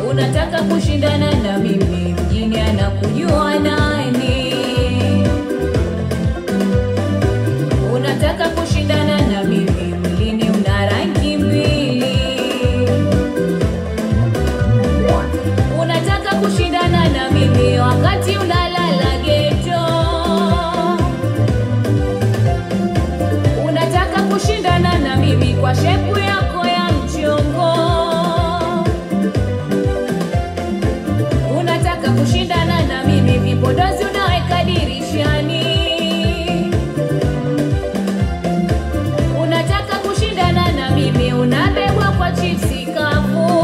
Unataka kushindana na mimi, mjini anakujua nani? Unataka kushindana na mimi, mjini una rangi mbili. Unataka kushindana na mimi wakati unalala ghetto. Unataka kushindana na mimi kwa shepu yako ya mchongo. Unataka kushindana na mimi vipodozi unaweka dirishani. Unataka kushindana na mimi unabebwa kwa chipsi kavu.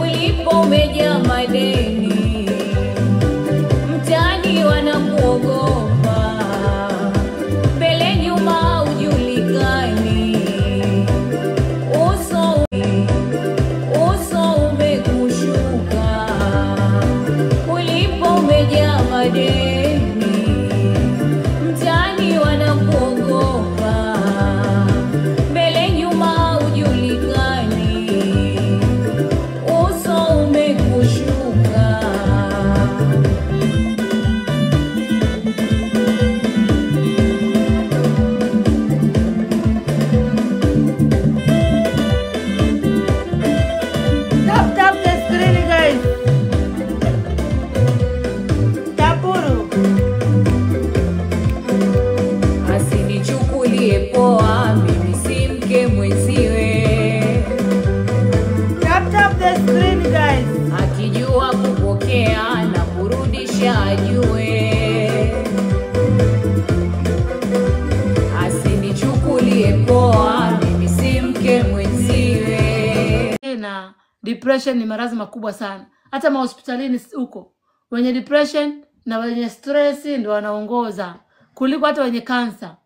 Ulipo umejaa madeni, mtaani wanakuogopa, mbele nyuma hujulikani. Uso umekushuka, ulipo umejaa madeni, mtaani wanakuogopa, mbele nyuma hujulikani. Uso umekushuka. Tap the screen guys. Tapuru. Asinichukulie poa, mimi si mke mwenziwe. Tap the screen guys. Akijua kupokea na kurudisha ajue. Asinichukulie poa, mimi si mke mwenziwe. Na depression ni maradhi makubwa sana. Hata mahospitalini huko wenye depression na wenye stress ndio wanaongoza kuliko hata wenye kansa.